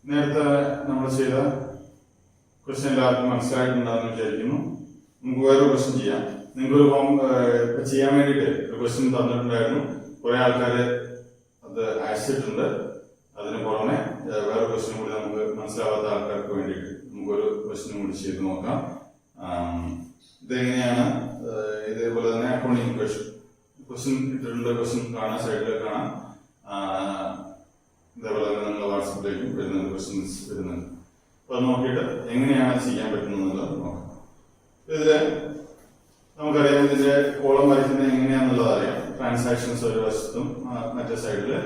നേരത്തെ നമ്മൾ ചെയ്ത ക്വസ്റ്റ്യൻ എല്ലാവർക്കും മനസ്സിലായിട്ടുണ്ടാകുന്ന വിചാരിക്കുന്നു. നമുക്ക് വേറെ ക്വസ്റ്റ്യൻ ചെയ്യാം. നിങ്ങൾക്ക് ചെയ്യാൻ വേണ്ടിയിട്ട് ഒരു ക്വസ്റ്റ്യൻ തന്നിട്ടുണ്ടായിരുന്നു. കുറെ ആൾക്കാർ അത് അയച്ചിട്ടുണ്ട്. അതിന് പുറമെ വേറെ ക്വസ്റ്റ്യൻ കൂടി നമുക്ക് മനസ്സിലാവാത്ത ആൾക്കാർക്ക് വേണ്ടിയിട്ട് നമുക്കൊരു ക്വസ്റ്റ്യൻ കൂടി ചെയ്ത് നോക്കാം. ഇതെങ്ങനെയാണ്? ഇതേപോലെ തന്നെ അക്കൗണ്ടിങ് ക്വസ്റ്റ്യൻ ഇട്ടിട്ടുണ്ട്. ക്വസ്റ്റ്യൻ കാണാൻ സൈഡിൽ കാണാം. ഇതേപോലെ തന്നെ നിങ്ങൾ വാട്സപ്പിലേക്കും വരുന്നുണ്ട്, ക്വസ്റ്റ്യൻസ് വരുന്നുണ്ട്. അപ്പൊ അത് നോക്കിയിട്ട് എങ്ങനെയാണ് ചെയ്യാൻ പറ്റുന്നത് നോക്കാം. ഇതില് നമുക്കറിയാം ഇതിന്റെ കോളം വരയ്ക്കുന്നത് എങ്ങനെയാണെന്നുള്ളത് അറിയാം. ട്രാൻസാക്ഷൻസ് ഒരു വശത്തും മറ്റേ സൈഡില്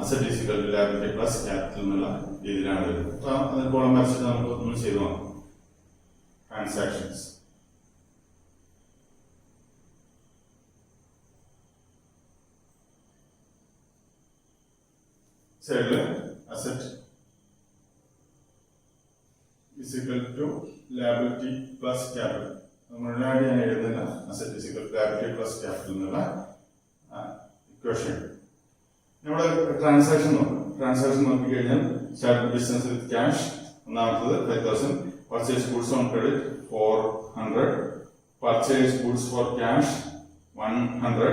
asset is equal to liability plus capital എന്നുള്ള രീതിയിലാണ് വരുന്നത്. അപ്പൊ അത് കോളം വരച്ചിട്ട് നമുക്ക് ഒന്ന് ചെയ്തു നോക്കാം. ട്രാൻസാക്ഷൻസ് സൈഡില് asset is equal to liability plus capital. മുഴുവനായിട്ട് ഞാൻ എഴുതുന്നില്ല. Asset is equal to liability plus capital എന്നുള്ള ഇക്വേഷൻ. നമ്മുടെ ട്രാൻസാക്ഷൻ നോക്കാം. ട്രാൻസാക്ഷൻ നോക്കിക്കഴിഞ്ഞാൽ സ്റ്റാർട്ട് ബിസിനസ് വിത്ത് ക്യാഷ്. ഒന്നാമത്തത് 5,000. Purchase goods on credit 400. Purchase goods for cash 100.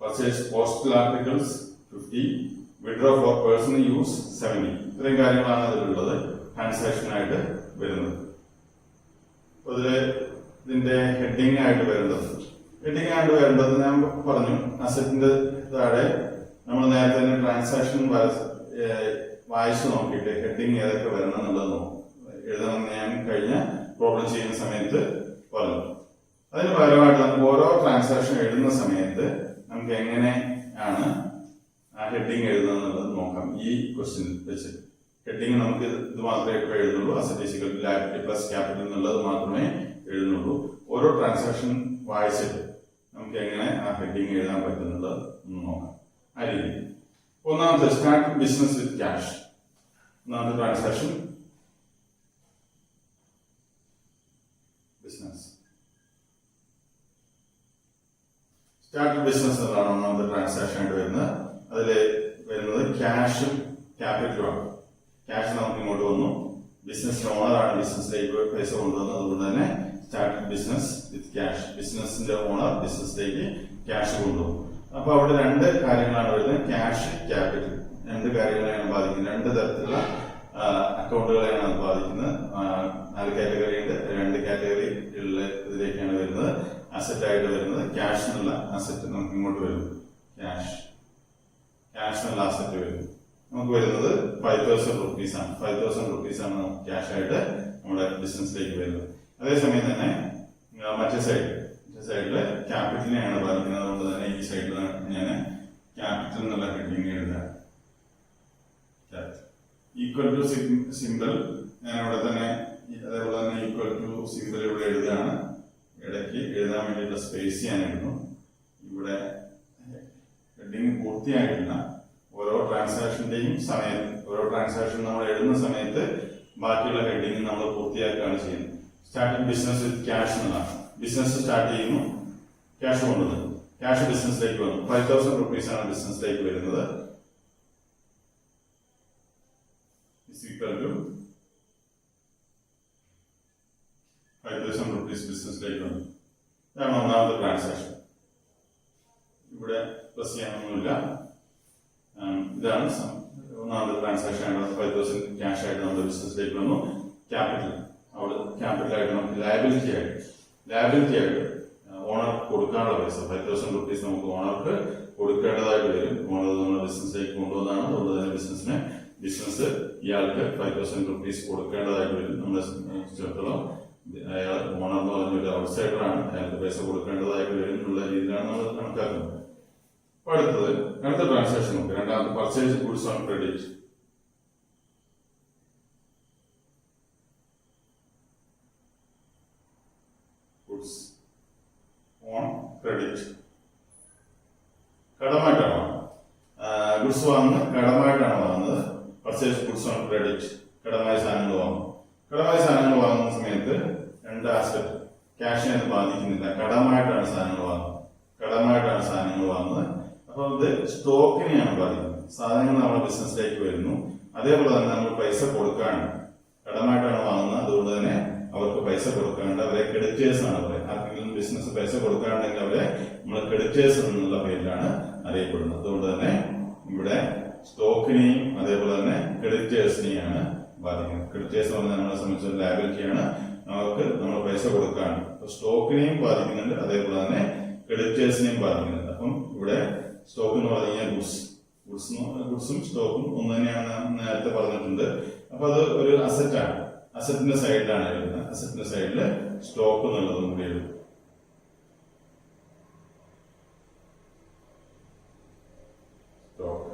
Purchase postal articles 50. Withdraw for personal use 70. ഇത്രയും കാര്യങ്ങളാണ് അതിലുള്ളത് ട്രാൻസാക്ഷൻ ആയിട്ട് വരുന്നത്. ഇതിന്റെ ഹെഡിങ് ആയിട്ട് വരേണ്ടത് ഞാൻ പറഞ്ഞു. അസറ്റിന്റെ താഴെ നമ്മൾ നേരത്തെ തന്നെ ട്രാൻസാക്ഷൻ വായിച്ചു നോക്കിയിട്ട് ഹെഡിങ് ഏതൊക്കെ വരണം എന്നുള്ളത് എഴുതണം. ഞാൻ കഴിഞ്ഞ പ്രോബ്ലം ചെയ്യുന്ന സമയത്ത് പറഞ്ഞു. അതിന് പകരമായിട്ട് നമുക്ക് ഓരോ ട്രാൻസാക്ഷൻ എഴുതുന്ന സമയത്ത് നമുക്ക് എങ്ങനെയാണ് ആ ഹെഡിങ് എഴുതുന്നത് എന്നുള്ളത് നോക്കാം. ഈ ക്വസ്റ്റ്യൻ വെച്ച് ഹെഡിങ് നമുക്ക് ഇത് മാത്രമേ ഇപ്പോൾ എഴുതുന്നുള്ളൂ. Asset is equal to liability plus capital എന്നുള്ളത് മാത്രമേ എഴുതുന്നുള്ളൂ. ഓരോ ട്രാൻസാക്ഷൻ വായിച്ചിട്ട് നമുക്ക് എങ്ങനെ ആ ഹെഡിങ് എഴുതാൻ പറ്റുന്നത് ഒന്ന് നോക്കാം. ആ രീതി. ഒന്നാമത്തെ സ്റ്റാർട്ട് ബിസിനസ് വിത്ത് ക്യാഷ്. ഒന്നാമത്തെ ട്രാൻസാക്ഷൻ ബിസിനസ്. സ്റ്റാർട്ട് ബിസിനസ് എന്നതാണ് ഒന്നാമത്തെ ട്രാൻസാക്ഷൻ ആയിട്ട് വരുന്നത്. അതിൽ വരുന്നത് ക്യാഷും ക്യാപിറ്റലും ആണ്. ക്യാഷ് നമുക്ക് ഇങ്ങോട്ട് വന്നു. ബിസിനസിന്റെ ഓണറാണ് ബിസിനസ്സിലേക്ക് പൈസ കൊണ്ടുവന്നത്. അതുകൊണ്ട് തന്നെ സ്റ്റാർട്ട് ബിസിനസ് വിത്ത് ക്യാഷ്. ബിസിനസിന്റെ ഓണർ ബിസിനസ്സിലേക്ക് ക്യാഷ് കൊണ്ടുവന്നു. അപ്പൊ അവിടെ രണ്ട് കാര്യങ്ങളാണ് വരുന്നത്. Cash, capital. രണ്ട് കാര്യങ്ങളെയാണ് ബാധിക്കുന്നത്. രണ്ട് തരത്തിലുള്ള അക്കൗണ്ടുകളെയാണ് അത് ബാധിക്കുന്നത്. 4 കാറ്റഗറി ഉണ്ട്. 2 കാറ്റഗറി ഇതിലേക്കാണ് വരുന്നത്. അസറ്റ് ആയിട്ട് വരുന്നത് ക്യാഷ് എന്നുള്ള അസറ്റ് നമുക്ക് ഇങ്ങോട്ട് വരുന്നു. ക്യാഷ് എന്നുള്ള അസറ്റ് വരുന്നു. നമുക്ക് വരുന്നത് 5,000 റുപ്പീസ് ആണ്. 5,000 റുപ്പീസ് ആണ് നമുക്ക് ക്യാഷ് ആയിട്ട് നമ്മുടെ ബിസിനസ്സിലേക്ക് വരുന്നത്. അതേസമയം തന്നെ മറ്റേ സൈഡില് ക്യാപിറ്റലിനെയാണ് ബാധിക്കുന്നത്. അതുകൊണ്ട് തന്നെ ഈ സൈഡിൽ ഞാൻ ക്യാപിറ്റൽ എന്നുള്ള ഹെഡിങ് എഴുതാം. ഈക്വൽ ടു സിമ്പിൾ ഞാൻ ഇവിടെ തന്നെ അതേപോലെ തന്നെ ഈക്വൽ ടു സിമ്പിൾ ഇവിടെ എഴുതുകയാണ്. ഇടയ്ക്ക് എഴുതാൻ വേണ്ടിയിട്ടുള്ള സ്പേസ് ഞാൻ എഴുതുന്നു. ഇവിടെ ഹെഡിങ് പൂർത്തിയായിട്ടില്ല. ഓരോ ട്രാൻസാക്ഷന്റെയും സമയത്ത് ഓരോ ട്രാൻസാക്ഷൻ നമ്മൾ എഴുതുന്ന സമയത്ത് ബാക്കിയുള്ള ഹെഡിങ് നമ്മൾ പൂർത്തിയാക്കുകയാണ് ചെയ്യുന്നത്. സ്റ്റാർട്ടിംഗ് ബിസിനസ് വിത്ത് ക്യാഷ് എന്നതാണ്. ബിസിനസ് സ്റ്റാർട്ട് ചെയ്യുന്നു, ക്യാഷ് കൊണ്ടുവന്നു. ക്യാഷ് ബിസിനസ്സിലേക്ക് വന്നു. 5,000 റുപ്പീസ് ആണ് ബിസിനസ്സിലേക്ക് വരുന്നത്. ഈക്വൽ ടു 5,000 റുപ്പീസ് ബിസിനസ്സിലേക്ക് വന്നു. ഇതാണ് ഒന്നാമത്തെ ട്രാൻസാക്ഷൻ. ഇവിടെ പ്ലസ് ചെയ്യാനൊന്നുമില്ല. ഇതാണ് ഒന്നാമത്തെ ട്രാൻസാക്ഷൻ. 5,000 ക്യാഷ് ആയിട്ട് നമ്മുടെ ബിസിനസ്സിലേക്ക് വന്നു. ക്യാപിറ്റൽ അവിടെ ക്യാപിറ്റലായിട്ട് നമുക്ക് ലയബിലിറ്റി ആയിട്ട് ഓണർക്ക് കൊടുക്കാനുള്ള പൈസ 5,000 റുപ്പീസ് നമുക്ക് ഓണർക്ക് കൊടുക്കേണ്ടതായിട്ട് വരും. ഓണർ നമ്മുടെ ബിസിനസ്സിലേക്ക് കൊണ്ടുവന്നതാണ്. അതുകൊണ്ട് തന്നെ ബിസിനസ് ഇയാൾക്ക് 5,000 റുപ്പീസ് കൊടുക്കേണ്ടതായിട്ട് വരും. നമ്മളെ സംബന്ധിച്ചിടത്തോളം അയാൾ ഓണർ എന്ന് പറഞ്ഞൊരു ഔട്ട്സൈഡറാണ്. അയാൾക്ക് പൈസ കൊടുക്കേണ്ടതായിട്ട് വരും എന്നുള്ള രീതിയിലാണ് നമ്മൾ കണക്കാക്കുന്നത്. അടുത്ത ട്രാൻസാക്ഷൻ നോക്കുക. രണ്ടാമത്തെ purchase goods on credit. Goods on credit കടമായിട്ടാണ് ഗുഡ്സ് വാങ്ങുന്നത്. കടമായിട്ടാണ് വാങ്ങുന്നത്. പർച്ചേസ് ഗുഡ്സ് ഓൺ ക്രെഡിറ്റ് കടമായ സാധനങ്ങൾ വാങ്ങും. കടമായ സാധനങ്ങൾ വാങ്ങുന്ന സമയത്ത് രണ്ട് ആസ്പെക്ട് ക്യാഷിനെ ബാധിക്കുന്നില്ല. കടമായിട്ടാണ് സാധനങ്ങൾ വാങ്ങുന്നത്. അപ്പോൾ ഇത് സ്റ്റോക്കിനെയാണ് ബാധിക്കുന്നത്. സാധനങ്ങൾ നമ്മുടെ ബിസിനസ്സിലേക്ക് വരുന്നു. അതേപോലെ തന്നെ നമ്മൾ പൈസ കൊടുക്കാണ്ട്, കടമായിട്ടാണ് വാങ്ങുന്നത്, അതുകൊണ്ട് തന്നെ അവർക്ക് പൈസ കൊടുക്കാണ്ട് അവരെ ക്രെഡിറ്റേഴ്സ് ആണ് പറയുന്നത്. ആർക്കെങ്കിലും ബിസിനസ് പൈസ കൊടുക്കാണ്ടെങ്കിൽ അവരെ നമ്മൾ ക്രെഡിറ്റേഴ്സ് എന്നുള്ള പേരിലാണ് അറിയപ്പെടുന്നത്. അതുകൊണ്ട് തന്നെ ഇവിടെ സ്റ്റോക്കിനെയും അതേപോലെ തന്നെ ക്രെഡിറ്റേഴ്സിനെയാണ് ബാധിക്കുന്നത്. ക്രെഡിറ്റേഴ്സ് പറഞ്ഞാൽ നമ്മളെ സംബന്ധിച്ച ലയബിലിറ്റിയാണ്, അവർക്ക് നമ്മൾ പൈസ കൊടുക്കാണ്ട്. അപ്പൊ സ്റ്റോക്കിനെയും ബാധിക്കുന്നുണ്ട്, അതേപോലെ തന്നെ ക്രെഡിറ്റേഴ്സിനെയും ബാധിക്കുന്നുണ്ട്. അപ്പം ഇവിടെ സ്റ്റോക്ക് എന്ന് പറഞ്ഞു കഴിഞ്ഞാൽ ഗുഡ്സും സ്റ്റോക്കും ഒന്ന് തന്നെയാണ് നേരത്തെ പറഞ്ഞിട്ടുണ്ട്. അപ്പൊ അത് ഒരു അസറ്റാണ്, അസറ്റിന്റെ സൈഡിലാണ് എഴുതുന്നത്. അസറ്റിന്റെ സൈഡില് സ്റ്റോക്ക് എന്നുള്ളതും കൂടി എഴുതും. സ്റ്റോക്ക്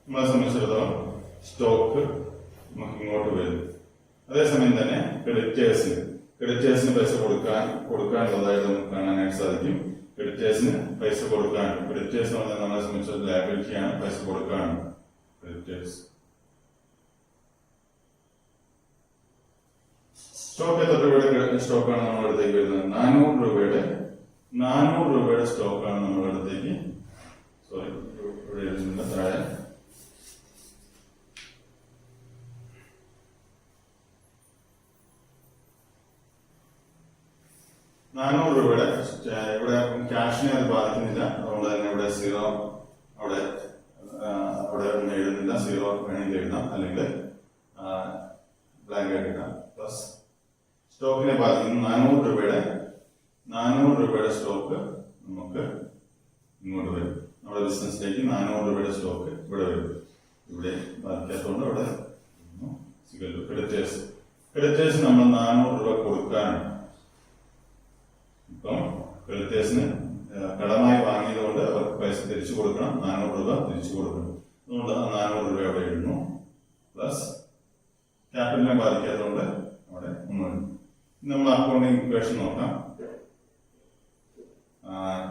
നമ്മളെ സംബന്ധിച്ചിടത്തോളം സ്റ്റോക്ക് നമുക്ക് ഇങ്ങോട്ട് വരും. അതേസമയം തന്നെ ക്രെഡിറ്റേഴ്സിന് പൈസ കൊടുക്കാനുള്ളതായിട്ട് നമുക്ക് കാണാനായിട്ട് സാധിക്കും. ക്രെഡിറ്റേഴ്സിന് പൈസ കൊടുക്കാനുണ്ട്. ക്രെഡിറ്റേഴ്സ് എന്ന് പറഞ്ഞാൽ നമ്മളെ സംബന്ധിച്ച ലയബിലിറ്റിയാണ്, പൈസ കൊടുക്കാനുണ്ട്. ക്രെഡിറ്റേഴ്സ് സ്റ്റോക്ക് എത്ര രൂപയുടെ സ്റ്റോക്കാണ് നമ്മുടെ അടുത്തേക്ക് വരുന്നത്? 400 രൂപയുടെ സ്റ്റോക്കാണ് നമ്മുടെ അടുത്തേക്ക്. സോറി, ഇവിടെ എഴുതുന്നുണ്ട് താഴെ. 400 രൂപയുടെ ഇവിടെ ക്യാഷിനെ അത് ബാധിക്കുന്നില്ല. അതുകൊണ്ട് തന്നെ ഇവിടെ 0 അവിടെ എഴുതുന്നില്ല. 0 വേണമെങ്കിൽ എഴുതാം, അല്ലെങ്കിൽ ബ്ലാങ്ക് ആയിട്ട് ഇടാം. പ്ലസ് സ്റ്റോക്കിനെ ബാധിക്കുന്നു 400 രൂപയുടെ സ്റ്റോക്ക് നമുക്ക് ഇങ്ങോട്ട് വരും. നമ്മുടെ ബിസിനസ്സിലേക്ക് 400 രൂപയുടെ സ്റ്റോക്ക് ഇവിടെ വരും. ഇവിടെ ബാധിക്കാത്തതുകൊണ്ട് അവിടെ ക്രെഡിറ്റേഴ്സ് നമ്മൾ 400 രൂപ കൊടുക്കാനുണ്ട്. ഇപ്പം ക്രെഡിറ്റേഴ്സിന് കടമായി വാങ്ങിയതുകൊണ്ട് അവർക്ക് പൈസ തിരിച്ചു കൊടുക്കണം, 400 രൂപ തിരിച്ചു കൊടുക്കണം. അതുകൊണ്ട് 400 രൂപ അവിടെ ഇടുന്നു. പ്ലസ് ക്യാപിറ്റലിനെ ബാധിക്കാത്തതുകൊണ്ട് അവിടെ 1. നമ്മൾ അക്കൗണ്ടിങ് ഇക്വേഷൻ നോക്കാം.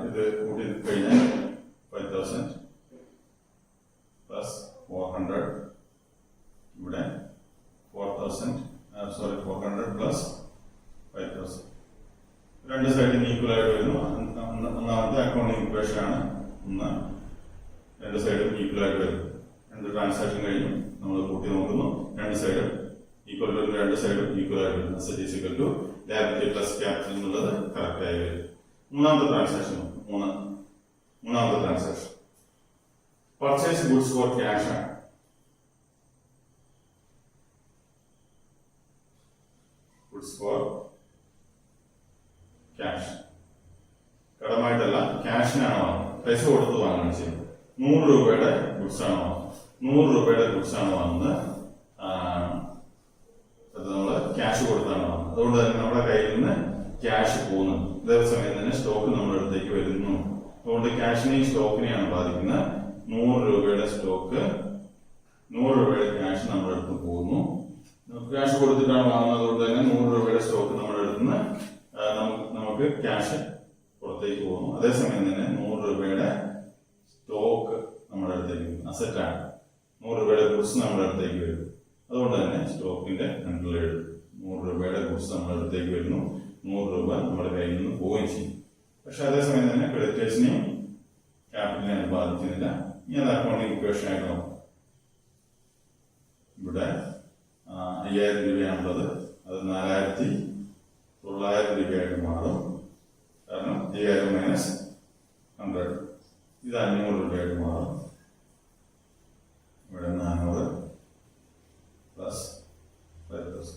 ഇത് കൂട്ടി കഴിഞ്ഞാൽ 5000 പ്ലസ് 400, ഇവിടെ 400 പ്ലസ് 5000. രണ്ട് സൈഡിൽ ഈക്വൽ ആയിട്ട് വരുന്നു. ഒന്നാമത്തെ അക്കൗണ്ടിങ് ഇക്വേഷൻ ആണ്. രണ്ട് സൈഡും ഈക്വൽ ആയിട്ട് വരുന്നു. രണ്ട് ട്രാൻസാക്ഷൻ കഴിഞ്ഞു, നമ്മൾ കൂട്ടി നോക്കുന്നു. രണ്ട് സൈഡും ഈക്വൽ വരുന്നു. രണ്ട് സൈഡും ഈക്വൽ ആയിട്ട് വരുന്നു. Asset is equal to liability plus capital എന്നുള്ളത് കറക്റ്റ് ആയി വരും. മൂന്നാമത്തെ transaction purchase goods for cash ആണ്. ഗുഡ്സ് ഫോർ ക്യാഷ്, കടമായിട്ടല്ല, ക്യാഷിനാണ് വാങ്ങുന്നത്. പൈസ കൊടുത്ത് വാങ്ങുകയാണ് ചെയ്യുന്നത്. 100 രൂപയുടെ ഗുഡ്സ് ആണ് വാങ്ങുന്നത്. 100 രൂപയുടെ ഗുഡ്സ് ആണ് വാങ്ങുന്നത്. അത് നമ്മൾ ക്യാഷ് കൊടുത്താണ് വാങ്ങുന്നത്. അതുകൊണ്ട് തന്നെ നമ്മുടെ കയ്യിൽ നിന്ന് ക്യാഷ് പോകുന്നുണ്ട്. അതേസമയം തന്നെ സ്റ്റോക്ക് നമ്മുടെ അടുത്തേക്ക് വരുന്നു. അതുകൊണ്ട് ക്യാഷിനെയും സ്റ്റോക്കിനെയാണ് ബാധിക്കുന്നത്. 100 രൂപയുടെ സ്റ്റോക്ക്, 100 രൂപയുടെ ക്യാഷ് നമ്മുടെ അടുത്ത് പോകുന്നു. ക്യാഷ് കൊടുത്തിട്ടാണ് വാങ്ങുന്നത്. അതുകൊണ്ട് തന്നെ 100 രൂപയുടെ സ്റ്റോക്ക് നമ്മുടെ അടുത്ത് നിന്ന് നമുക്ക് ക്യാഷ് പുറത്തേക്ക് പോകുന്നു. അതേസമയം തന്നെ 100 രൂപയുടെ സ്റ്റോക്ക് നമ്മുടെ അടുത്തേക്ക് വരും. അസറ്റാണ്. 100 രൂപയുടെ ഗുഡ്സ് നമ്മുടെ അടുത്തേക്ക് വരും. അതുകൊണ്ട് തന്നെ സ്റ്റോക്കിന്റെ കൺട്രോൾ എഴുതും. 100 രൂപയുടെ ഗുഡ്സ് നമ്മുടെ അടുത്തേക്ക് വരുന്നു. 100 രൂപ നമ്മുടെ കയ്യിൽ നിന്ന് പോവുകയും ചെയ്യും. പക്ഷെ അതേസമയം തന്നെ ക്രെഡിറ്റേഴ്സിനെയും ക്യാപിറ്റലിനെ ബാധിക്കുന്നില്ല. ഇനി അത് അക്കൗണ്ടിങ് ഇക്വേഷൻ ആയിട്ട് നോക്കാം. ഇവിടെ 5000 രൂപയാണുള്ളത്. അത് 4900 രൂപയായിട്ട് മാറും. കാരണം 5000 മൈനസ് 100, ഇത് 500 രൂപയായിട്ട് മാറും. ഇവിടെ 400 പ്ലസ് 5000.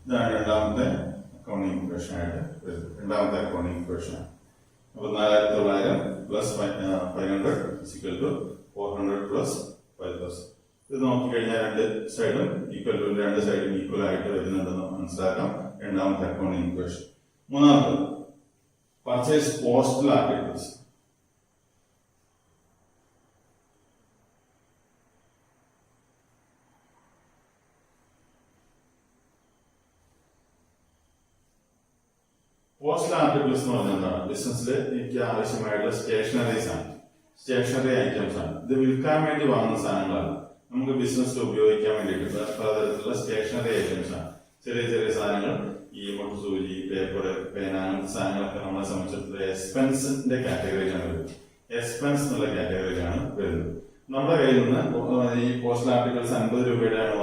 ഇതാണ് രണ്ടാമത്തെ അക്കൗണ്ടിങ് ഇക്വേഷൻ ആയിട്ട് വരുന്നത്. രണ്ടാമത്തെ അക്കൗണ്ടിങ് ഇക്വേഷൻ. അപ്പൊ 4900 പ്ലസ് 500 ഈക്വൽ ടു 400 പ്ലസ് 5000. ഇത് നോക്കിക്കഴിഞ്ഞാൽ രണ്ട് സൈഡും ഈക്വൽ ആയിട്ട് വരുന്നുണ്ടെന്ന് മനസ്സിലാക്കാം. രണ്ടാമത്തെ അക്കൗണ്ടിങ് ഇക്വേഷൻ. മൂന്നാമത്തെ purchase postal articles. Postal articles എന്ന് പറഞ്ഞാൽ എന്താണ്? ബിസിനസ്സിൽ എനിക്ക് ആവശ്യമായിട്ടുള്ള സ്റ്റേഷനറി ഐറ്റംസ് ആണ്. ഇത് വിൽക്കാൻ വേണ്ടി വാങ്ങുന്ന സാധനങ്ങളാണ്. നമുക്ക് ബിസിനസ്സിൽ ഉപയോഗിക്കാൻ വേണ്ടിയിട്ട് പലതരത്തിലുള്ള സ്റ്റേഷനറി ഐറ്റംസ് ആണ്. ചെറിയ ചെറിയ സാധനങ്ങൾ, ഈ മുട്ടുസൂചി, പേപ്പർ, പേന, അങ്ങനത്തെ സാധനങ്ങളൊക്കെ നമ്മളെ സംബന്ധിച്ചിടത്തോളം എക്സ്പെൻസിന്റെ കാറ്റഗറിയിലാണ് വരുന്നത്. എക്സ്പെൻസ് എന്നുള്ള കാറ്റഗറിയിലാണ് വരുന്നത്. നമ്മുടെ കയ്യിൽ നിന്ന് ഈ പോസ്റ്റൽ ആർട്ടിക്കിൾസ് 50 രൂപയുടെയാണ്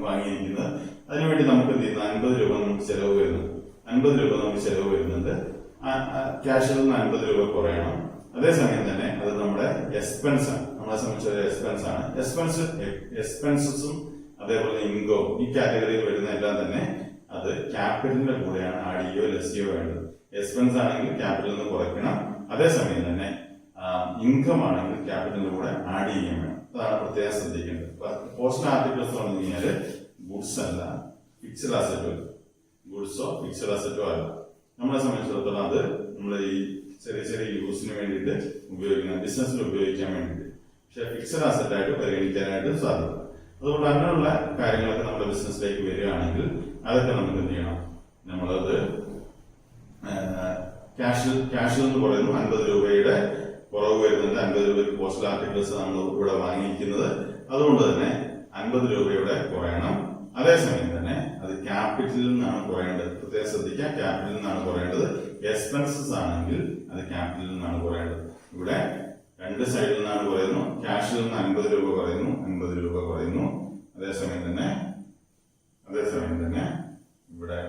വാങ്ങിയിരിക്കുന്നത്. അതിനുവേണ്ടി നമുക്ക് എന്ത് ചെയ്യുന്നു, 50 രൂപ നമുക്ക് ചെലവ് വരുന്നു. 50 രൂപ നമുക്ക് ചെലവ് വരുന്നുണ്ട്. ക്യാഷിൽ നിന്ന് 50 രൂപ കുറയണം. അതേസമയം തന്നെ അത് നമ്മുടെ എക്സ്പെൻസ് ആണ്, നമ്മളെ സംബന്ധിച്ചൊരു എക്സ്പെൻസ് ആണ്. എക്സ്പെൻസസും അതേപോലെ ഇൻകം ഈ കാറ്റഗറിയിൽ വരുന്ന എല്ലാം തന്നെ അത് ക്യാപിറ്റലിന്റെ കൂടെയാണ് ആഡ് ചെയ്യോ ലെസ് ചെയ്യോ വേണ്ടത്. എക്സ്പെൻസ് ആണെങ്കിൽ ക്യാപിറ്റലിൽ നിന്ന് കുറയ്ക്കണം. അതേസമയം തന്നെ ഇൻകം ആണെങ്കിൽ ക്യാപിറ്റലിന്റെ കൂടെ ആഡ് ചെയ്യാൻ വേണം. അതാണ് പ്രത്യേകം ശ്രദ്ധിക്കേണ്ടത്. പോസ്റ്റൽ ആർട്ടിക്കിൾസ് പറഞ്ഞു കഴിഞ്ഞാൽ ഗുഡ്സ് അല്ല, ഫിക്സഡ് അസറ്റോ, ഗുഡ്സോ ഫിക്സഡ് അസറ്റോ അല്ല. നമ്മളെ സംബന്ധിച്ചിടത്തോളം അത് നമ്മൾ ഈ ചെറിയ ചെറിയ യൂസിന് വേണ്ടിയിട്ട് ഉപയോഗിക്കുന്ന, ബിസിനസ്സിൽ ഉപയോഗിക്കാൻ വേണ്ടിയിട്ട്. പക്ഷെ ഫിക്സഡ് അസറ്റ് ആയിട്ട് പരിഗണിക്കാനായിട്ട് സാധിക്കും. അതുകൊണ്ട് അങ്ങനെയുള്ള കാര്യങ്ങളൊക്കെ നമ്മുടെ ബിസിനസ്സിലേക്ക് വരികയാണെങ്കിൽ അതൊക്കെ നമുക്ക് എന്ത് ചെയ്യണം, നമ്മളത് ക്യാഷിൽ നിന്ന് പറയുന്നു 50 രൂപയുടെ കുറവ് വരുന്നുണ്ട്. 50 രൂപയ്ക്ക് പോസ്റ്റൽ ആർട്ടിക്കിൾസ് നമ്മൾ ഇവിടെ വാങ്ങിയിരിക്കുന്നത്. അതുകൊണ്ട് തന്നെ 50 രൂപയുടെ കുറയണം. അതേസമയം തന്നെ അത് ക്യാപിറ്റലിൽ നിന്നാണ് കുറയേണ്ടത്. പ്രത്യേകം ശ്രദ്ധിക്കുക, ക്യാപിറ്റലിൽ നിന്നാണ് കുറയേണ്ടത്. എക്സ്പെൻസസ് ആണെങ്കിൽ അത് ക്യാപിറ്റലിൽ നിന്നാണ് കുറയേണ്ടത്. ഇവിടെ രണ്ട് സൈഡിൽ നിന്നാണ് കുറയുന്നു. ക്യാഷിൽ നിന്ന് 50 രൂപ കുറയുന്നു, 50 രൂപ കുറയുന്നു. അതേസമയം തന്നെ ഇവിടെ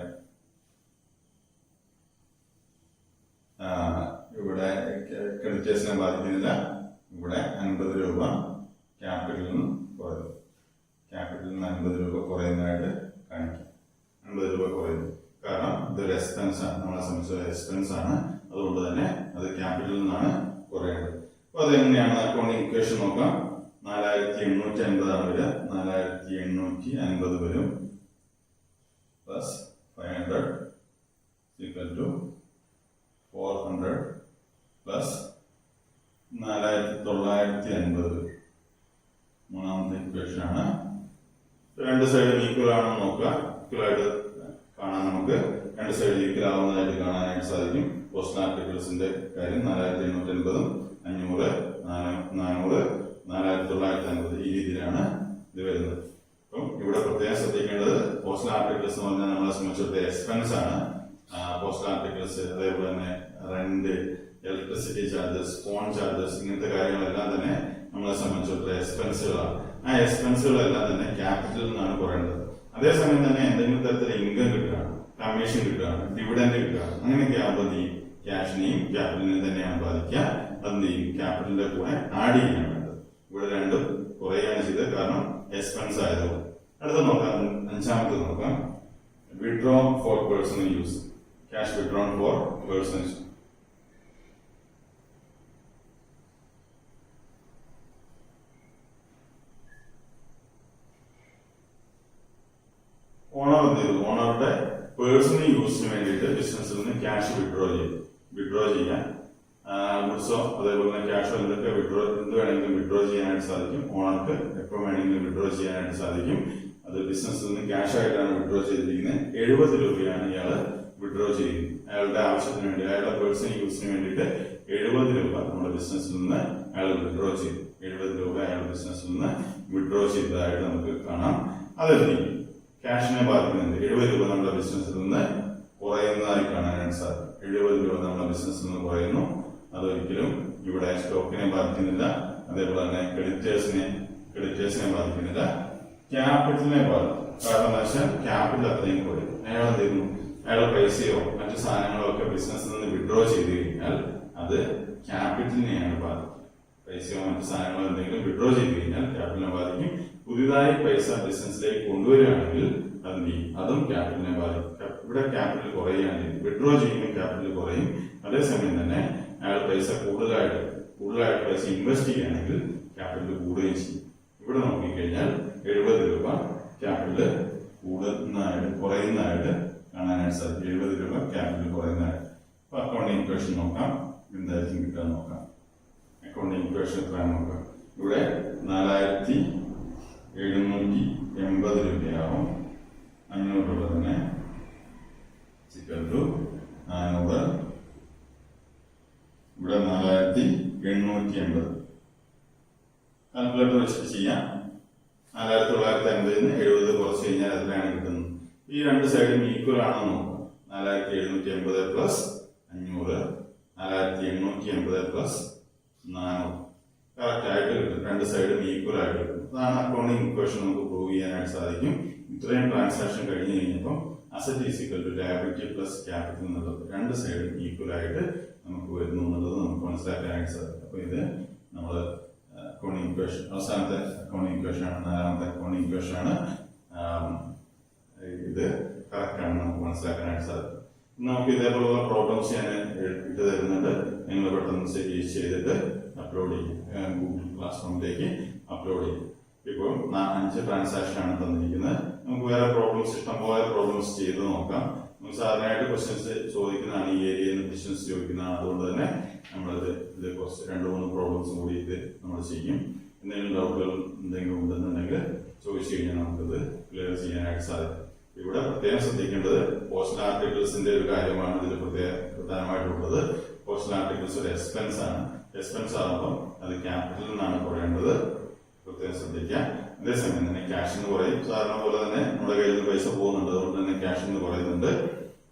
ക്രെഡിറ്റേഴ്സിനെ ബാധിക്കുന്നില്ല. ഇവിടെ 50 രൂപ ക്യാപിറ്റലിൽ നിന്ന് കുറയുന്നു. ക്യാപിറ്റലിൽ നിന്ന് 50 രൂപ കുറയുന്നതായിട്ട് കാണിക്കാം. 50 രൂപ കുറയുന്നു. കാരണം ഇതൊരു എക്സ്പെൻസ് ആണ്, നമ്മളെ സംബന്ധിച്ച എക്സ്പെൻസ് ആണ്. അതുകൊണ്ട് തന്നെ അത് ക്യാപിറ്റലിൽ നിന്നാണ് കുറയേണ്ടത്. അപ്പൊ അതെങ്ങനെയാണ് അക്കൗണ്ടിങ് ഇക്വേഷൻ നോക്കാം. 4850 ആണ് വരിക. 4850 വരും. പ്ലസ് 500 ഈക്വൽ ടു 400 പ്ലസ് 4950 മൂന്നാമത്തെ ഇക്വേഷൻ ആണ്. രണ്ട് സൈഡും ഈക്വൽ ആണെന്ന് നോക്കുക. ഈക്വൽ ആയിട്ട് കാണാൻ നമുക്ക് രണ്ട് സൈഡ് ഈക്വൽ ആവുന്നതായിട്ട് കാണാനായിട്ട് സാധിക്കും. പോസ്റ്റൽ ആർട്ടിക്കിൾസിന്റെ കാര്യം 4850, 500, 400, 4950 ഈ രീതിയിലാണ് ഇത് വരുന്നത്. അപ്പം ഇവിടെ പ്രത്യേകം ശ്രദ്ധിക്കേണ്ടത് പോസ്റ്റൽ ആർട്ടിക്കിൾസ് എന്ന് പറഞ്ഞാൽ നമ്മളെ സംബന്ധിച്ചിടത്തോളം എക്സ്പെൻസ് ആണ്. പോസ്റ്റൽ ആർട്ടിക്കിൾസ് അതേപോലെ തന്നെ rent, electricity charges, phone charges, ഇങ്ങനത്തെ കാര്യങ്ങളെല്ലാം തന്നെ നമ്മളെ സംബന്ധിച്ചിടത്തോളം എക്സ്പെൻസുകളാണ്. ആ എക്സ്പെൻസുകളെല്ലാം തന്നെ ക്യാപിറ്റലിൽ നിന്നാണ് കുറയേണ്ടത്. അതേസമയം തന്നെ എന്തെങ്കിലും തരത്തിലുള്ള ഇൻകം കിട്ടുകയാണ്, കമ്മീഷൻ കിട്ടുകയാണ്, ഡിവിഡൻഡ് കിട്ടുകയാണ്, അങ്ങനെയൊക്കെ ആകുമ്പോൾ ഈ ക്യാഷിനെയും ക്യാപിറ്റലിനെയും തന്നെയാണ് ബാധിക്കുക. അത് ഈ ക്യാപിറ്റലിന്റെ കൂടെ ആഡ് ചെയ്യാൻ വേണ്ടത്. ഇവിടെ രണ്ടും കുറയുകയാണ് ചെയ്തത്, കാരണം എക്സ്പെൻസ് ആയതുകൊണ്ട്. അടുത്ത നോക്കാം, അഞ്ചാമത്തെ നോക്കാം. Withdraw for personal use. Cash withdrawn for personal use. Owner എന്ത് ചെയ്തു? ഓണറുടെ പേഴ്സണൽ യൂസിന് വേണ്ടിയിട്ട് ബിസിനസ്സിൽ നിന്ന് ക്യാഷ് വിഡ്രോ ചെയ്യാൻ ഗുഡ്സോ അതേപോലെ തന്നെ ക്യാഷോ എന്ത് വേണമെങ്കിലും വിഡ്രോ ചെയ്യാനായിട്ട് സാധിക്കും. ഓണർക്ക് എപ്പോൾ വേണമെങ്കിലും വിഡ്രോ ചെയ്യാനായിട്ട് സാധിക്കും. അത് ബിസിനസ്സിൽ നിന്ന് ക്യാഷ് ആയിട്ടാണ് വിഡ്രോ ചെയ്തിരിക്കുന്നത്. 70 രൂപയാണ് ഇയാള് വിഡ്രോ ചെയ്യുന്നത്. അയാളുടെ ആവശ്യത്തിന് വേണ്ടി, അയാളുടെ പേഴ്സണൽ യൂസിന് വേണ്ടിയിട്ട് 70 രൂപ നമ്മുടെ ബിസിനസ്സിൽ നിന്ന് അയാൾ വിഡ്രോ ചെയ്തു. 70 രൂപ അയാളുടെ ബിസിനസ്സിൽ നിന്ന് വിഡ്രോ ചെയ്തതായിട്ട് നമുക്ക് കാണാം. അതെന്ത് ക്യാഷിനെ ബാധിക്കുന്നുണ്ട്. 70 രൂപ നമ്മുടെ ബിസിനസ്സിൽ നിന്ന് കുറയുന്നതായി കാണാനായിട്ട് സാധിക്കും. 70 രൂപ നമ്മുടെ ബിസിനസ്സിൽ നിന്ന് കുറയുന്നു. അതൊരിക്കലും ഇവിടെ സ്റ്റോക്കിനെ ബാധിക്കുന്നില്ല. അതേപോലെ തന്നെ ക്രെഡിറ്റേഴ്സിനെ ബാധിക്കുന്നില്ല. ക്യാപിറ്റലിനെ ബാധിക്കും. കാരണം എന്താ വെച്ചാൽ ക്യാപിറ്റൽ അത്രയും കുറയും. അയാൾ എന്ത് ചെയ്യുന്നു? അയാൾ പൈസയോ മറ്റു സാധനങ്ങളോ ഒക്കെ ബിസിനസ്സിൽ നിന്ന് വിഡ്രോ ചെയ്ത് കഴിഞ്ഞാൽ അത് ക്യാപിറ്റലിനെയാണ് ബാധിക്കുക. പൈസയോ മറ്റു സാധനങ്ങളോ എന്തെങ്കിലും വിഡ്രോ ചെയ്ത് കഴിഞ്ഞാൽ ക്യാപിറ്റലിനെ ബാധിക്കും. പുതിയതായി പൈസ ബിസിനസ്സിലേക്ക് കൊണ്ടുവരികയാണെങ്കിൽ അതും ക്യാപിറ്റലിനെ ബാധിക്കും. ഇവിടെ ക്യാപിറ്റൽ കുറയുകയാണ്. വിഡ്രോ ചെയ്യുമ്പോൾ ക്യാപിറ്റൽ കുറയും. അതേസമയം തന്നെ അയാൾ പൈസ കൂടുതലായിട്ട് പൈസ ഇൻവെസ്റ്റ് ചെയ്യുകയാണെങ്കിൽ ക്യാപിറ്റൽ കൂടുകയും ചെയ്യും. ഇവിടെ നോക്കിക്കഴിഞ്ഞാൽ 70 രൂപ ക്യാപിറ്റൽ കുറയുന്നതായിട്ട് കാണാനായിട്ട് സാധിക്കും. 70 രൂപ ക്യാപിറ്റൽ കുറയുന്നതായിട്ട്. അപ്പൊ അക്കൗണ്ടിങ് ഇക്വേഷൻ നോക്കാം, എന്തായിരിക്കും കിട്ടാൻ നോക്കാം. അക്കൗണ്ടിങ് ഇക്വേഷൻ എത്രയാണ് നോക്കാം. ഇവിടെ 4780 രൂപയാവും. 500 രൂപ തന്നെ = 400. ഇവിടെ 4880 കാൽക്കുലേറ്റർ വെച്ചിട്ട് ചെയ്യാം. 4950 70 കുറച്ച് കഴിഞ്ഞാൽ എത്രയാണ് കിട്ടുന്നത്? ഈ രണ്ട് സൈഡും ഈക്വൽ ആണോ നോക്കാം. 4780 പ്ലസ് 500, 4880 പ്ലസ് 400. കറക്റ്റ് ആയിട്ട് കിട്ടും, രണ്ട് സൈഡും ഈക്വൽ ആയിട്ട് കിട്ടും. അതാണ് അക്കൗണ്ടിങ് ഇക്വേഷൻ നമുക്ക് പ്രൂവ് ചെയ്യാനായിട്ട് സാധിക്കും. ഇത്രയും ട്രാൻസാക്ഷൻ കഴിഞ്ഞ് കഴിഞ്ഞപ്പോൾ asset is equal to liability plus capital എന്നുള്ളത് രണ്ട് സൈഡും ഈക്വൽ ആയിട്ട് നമുക്ക് വരുന്നു എന്നുള്ളത് നമുക്ക് മനസ്സിലാക്കാനായിട്ട് സാധിക്കും. അപ്പൊ ഇത് നമ്മൾ അക്കൗണ്ടിങ് ഇക്വേഷൻ, അവസാനത്തെ അക്കൗണ്ടിങ് ഇക്വേഷൻ ആണ്, നാലാമത്തെ അക്കൗണ്ടിങ് ഇക്വേഷൻ ആണ്. ഇത് കറക്റ്റ് ആണ് നമുക്ക് മനസ്സിലാക്കാനായിട്ട് സാധിക്കും. നമുക്ക് ഇതേപോലുള്ള പ്രോബ്ലംസ് ഞാൻ ഇട്ട് തരുന്നുണ്ട്, നിങ്ങൾ പെട്ടെന്ന് ചെയ്തിട്ട് അപ്ലോഡ് ചെയ്യും, ഗൂഗിൾ ക്ലാസ് റൂമിലേക്ക് അപ്ലോഡ് ചെയ്യും. ഇപ്പോൾ 5 ട്രാൻസാക്ഷൻ ആണ് തന്നിരിക്കുന്നത്. നമുക്ക് വേറെ പ്രോബ്ലംസ്, ഇഷ്ടംപോലെ പ്രോബ്ലംസ് ചെയ്ത് നോക്കാം. നമുക്ക് സാധാരണയായിട്ട് ക്വസ്റ്റ്യൻസ് ചോദിക്കുന്നതാണ്, ഈ ഏരിയയിൽ നിന്ന് ക്വസ്റ്റ്യൻസ് ചോദിക്കുന്നതാണ്. അതുകൊണ്ട് തന്നെ നമ്മളിത് കുറച്ച് 2-3 പ്രോബ്ലംസ് കൂടി ഇത് നമ്മൾ ചെയ്യും. എന്തെങ്കിലും ഡൗട്ടുകൾ എന്തെങ്കിലും ഉണ്ടെന്നുണ്ടെങ്കിൽ ചോദിച്ചു കഴിഞ്ഞാൽ നമുക്കിത് ക്ലിയർ ചെയ്യാനായിട്ട് സാധിക്കും. ഇവിടെ പ്രത്യേകം ശ്രദ്ധിക്കേണ്ടത് പോസ്റ്റൽ ആർട്ടിക്കിൾസിന്റെ ഒരു കാര്യമാണ് ഇതിൽ പ്രധാനമായിട്ടുള്ളത്. പോസ്റ്റൽ ആർട്ടിക്കിൾസ് ഒരു എക്സ്പെൻസ് ആണ്. എക്സ്പെൻസ് ആകുമ്പോൾ അത് ക്യാപിറ്റലിൽ നിന്നാണ് കുറയേണ്ടത്, പ്രത്യേകം ശ്രദ്ധിക്കാം. അതേസമയം തന്നെ ക്യാഷ് എന്ന് പറയും, സാധാരണ പോലെ തന്നെ നമ്മുടെ കയ്യിൽ നിന്ന് പൈസ പോകുന്നുണ്ട്, അതുകൊണ്ട് തന്നെ ക്യാഷ് എന്ന് പറയുന്നുണ്ട്.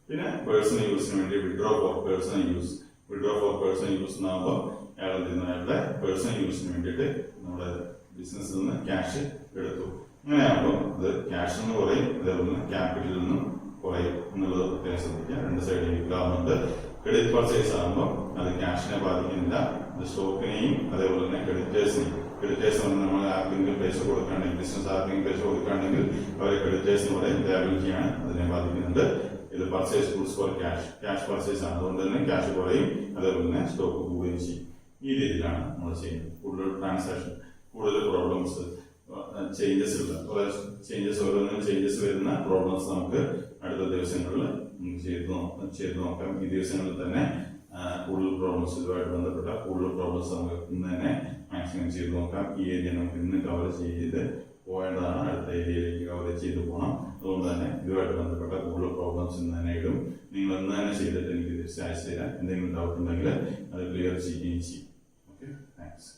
പിന്നെ പേഴ്സണൽ യൂസിന് വേണ്ടി withdraw for personal use, withdraw for personal use എന്നാകുമ്പോൾ അയാളുടെ പേഴ്സണൽ യൂസിന് വേണ്ടിയിട്ട് നമ്മുടെ ബിസിനസ്സിൽ നിന്ന് ക്യാഷ് എടുത്തു. അങ്ങനെയാകുമ്പോൾ അത് ക്യാഷ് എന്ന് പറയും, അതേപോലെ ക്യാപിറ്റലിൽ നിന്നും കുറയും എന്നുള്ളത് പ്രത്യേകം ശ്രദ്ധിക്കാം. രണ്ട് സൈഡിൽ ഇരിക്കാവുന്നുണ്ട്. ക്രെഡിറ്റ് പർച്ചേസ് ആകുമ്പോൾ അത് ക്യാഷിനെ ബാധിക്കുന്നില്ല, അത് സ്റ്റോക്കിനെയും അതേപോലെ തന്നെ ക്രെഡിറ്റേഴ്സിനെയും. ക്രെഡിറ്റേഴ്സ് നമ്മൾ ആർക്കെങ്കിലും പൈസ കൊടുക്കുകയാണെങ്കിൽ, ബിസിനസ് ആർക്കെങ്കിലും പൈസ കൊടുക്കുകയാണെങ്കിൽ അവരെ ക്രെഡിറ്റേഴ്സ് എന്ന് പറയും, ലയബിലിറ്റിയാണ്, അതിനെ ബാധിക്കുന്നുണ്ട്. ഇത് purchase goods for cash, cash purchase ആണ്, അതുകൊണ്ട് തന്നെ ക്യാഷ് കുറയും, അതേപോലെ തന്നെ സ്റ്റോക്ക് പോവുകയും ചെയ്യും. ഈ രീതിയിലാണ് നമ്മൾ ചെയ്യുന്നത്. കൂടുതൽ ട്രാൻസാക്ഷൻ, കൂടുതൽ പ്രോബ്ലംസ്, ചേഞ്ചസ് ഓരോന്നിനും ചേഞ്ചസ് വരുന്ന പ്രോബ്ലംസ് നമുക്ക് അടുത്ത ദിവസങ്ങളിൽ ചെയ്ത് നോക്കാം. ഈ ദിവസങ്ങളിൽ തന്നെ കൂടുതൽ പ്രോബ്ലംസ്, ഇതുമായിട്ട് ബന്ധപ്പെട്ട കൂടുതൽ പ്രോബ്ലംസ് നമുക്ക് ഇന്ന് തന്നെ മാക്സിമം ചെയ്ത് നോക്കാം. ഈ ഏരിയ നമുക്ക് ഇന്ന് കവർ ചെയ്ത് പോകേണ്ടതാണ്, അടുത്ത ഏരിയയിലേക്ക് കവർ ചെയ്ത് പോകണം. അതുകൊണ്ട് തന്നെ ഇതുമായിട്ട് ബന്ധപ്പെട്ട കൂടുതൽ പ്രോബ്ലംസ് ഇന്ന് തന്നെ ഇടും. നിങ്ങൾ ഇന്ന് തന്നെ ചെയ്തിട്ട് എനിക്ക് തിരിച്ച് അയച്ചു തരാം. എന്തെങ്കിലും ഡൗട്ട് ഉണ്ടെങ്കിൽ അത് ക്ലിയർ ചെയ്യുകയും ചെയ്യും. Okay, thanks.